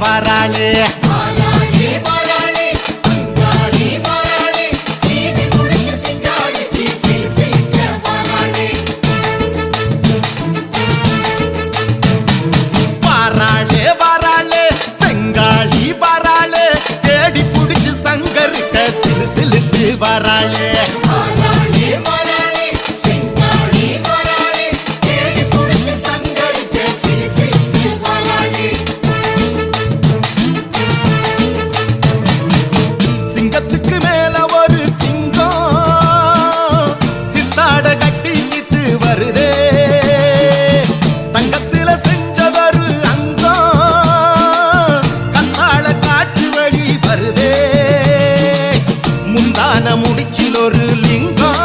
வராளு வராளே சிங்கத்துக்கு மேல ஒரு சிங்கம் சித்தாட கட்டிக்கிட்டு வருதே தங்கத்துல செஞ்சதொரு அங்கம் கத்தாழ காட்டு வழி வருதே முந்தான முடிச்சில் ஒரு லிங்கம்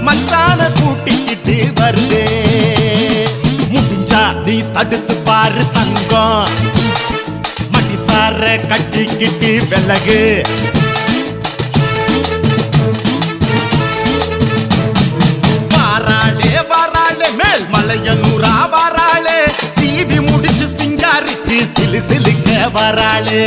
மச்சான கூட்டிக்கிட்டு வருதே முடிஞ்சா நீ தடுத்து பாரு தங்கம் மடிசார கட்டிக்கிட்டு விலகு வாராளே வாராளே மேல் மலையனூரா வாராளே சீவி முடிச்சு சிங்காரிச்சு சிலு சிலுக்க வராளே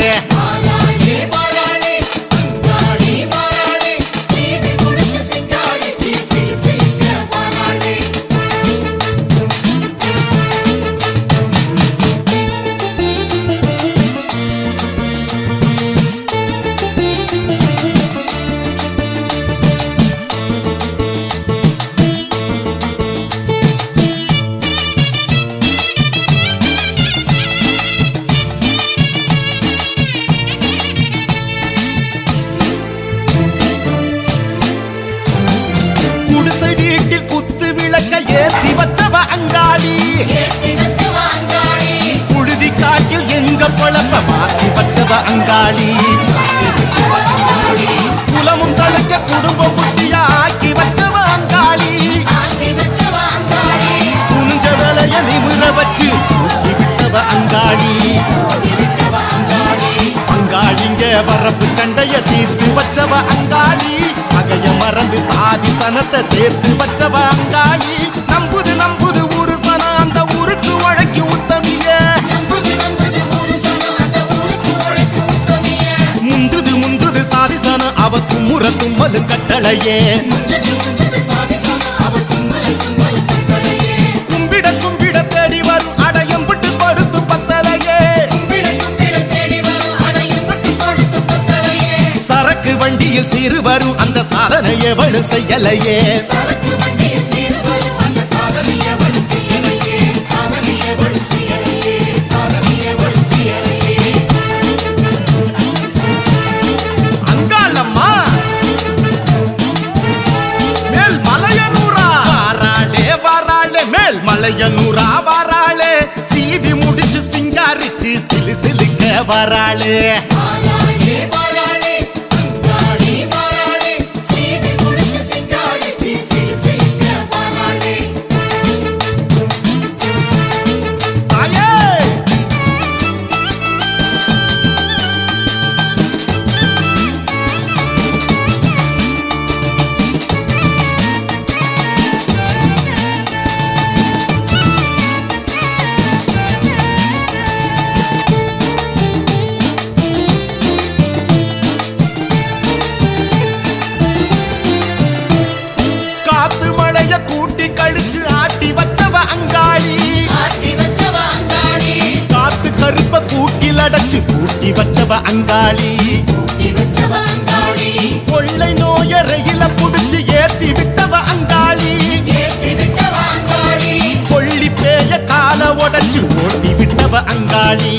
ஏத்தி வச்சவ அங்காளி புழுதி காட்டில் எங்க பொழப்ப மாத்தி வச்சவ அங்காளி குலமும் தழுக்க குடும்பம் குட்டியா ஆக்கி வச்சவ அங்காளி துணிஞ்ச வேலைய நிமிர வச்சு தூக்கி விட்டவ அங்காளி அங்காளிங்க வரப்பு சண்டைய தீர்த்து வச்சவ அங்காளி அகைய மறந்து சாதி சனத்தை சேர்த்து வச்சவ அங்காளி நம்புது நம்புது ஊரு சன அந்த ஊருக்கு உழைக்கு உத்தமிய முந்துது முந்துது சாதி சன அவ கும்முற தும்மலு கட்டளையே கும்பிட கும்பிட தேடி வரும் அடையம் விட்டு கொடுத்து பத்தலையே சரக்கு வண்டியில் சீறு வரும் அந்த சாதனை எவளு செய்யலையே அங்காளம்மா மேல் மலையனூரா வாராளே வாராளே மேல் மலையனூரா வாராளே சீவி முடிச்சு சிங்காரிச்சு சிலு சிலுக்க வராளே கூட்டி கழிச்சு ஆட்டி வச்சவ அங்காளி காத்து கருப்ப கூட்டில் அடைச்சு கூட்டி வச்சவ அங்காளி கொள்ளை நோய ரயில புடிச்சு ஏத்தி விட்டவ அங்காளி கொள்ளி பேய கால உடைச்சு ஓட்டி விட்டவ அங்காளி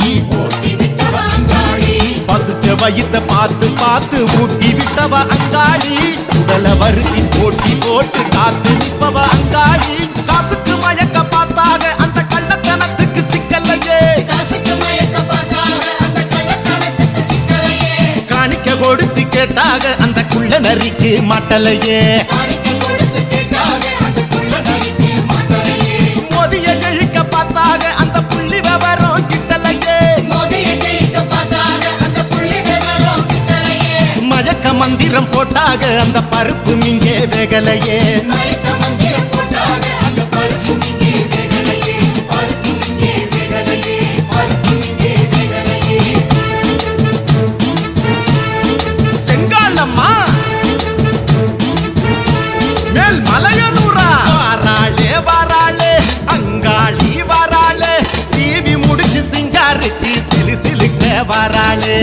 பசுச்ச வயித்த பார்த்து பார்த்து ஊட்டி விட்டவ அங்காளி உடல வருத்தி போட்டி போட்டு காத்து நிற்பவ அங்காளி காசுக்கு மயக்க பார்த்தாக அந்த கள்ளத்தனத்துக்கு சிக்கலையே காணிக்க கொடுத்து கேட்டாக அந்த குள்ள நரிக்கு மாட்டலையே மோதிய ஜெயிக்க பார்த்தாக அந்த புள்ளி விவரம் கிட்டலையே மயக்க மந்திரம் போட்டாக அந்த பருப்பு இங்கே வேகலையே வாராளே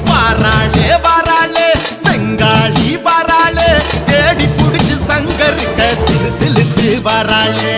வாராளே வாராளே செங்காளி வாராளே தேடி புடிச்சு சங்கரிட்ட சிலு சிலுத்து வாராளே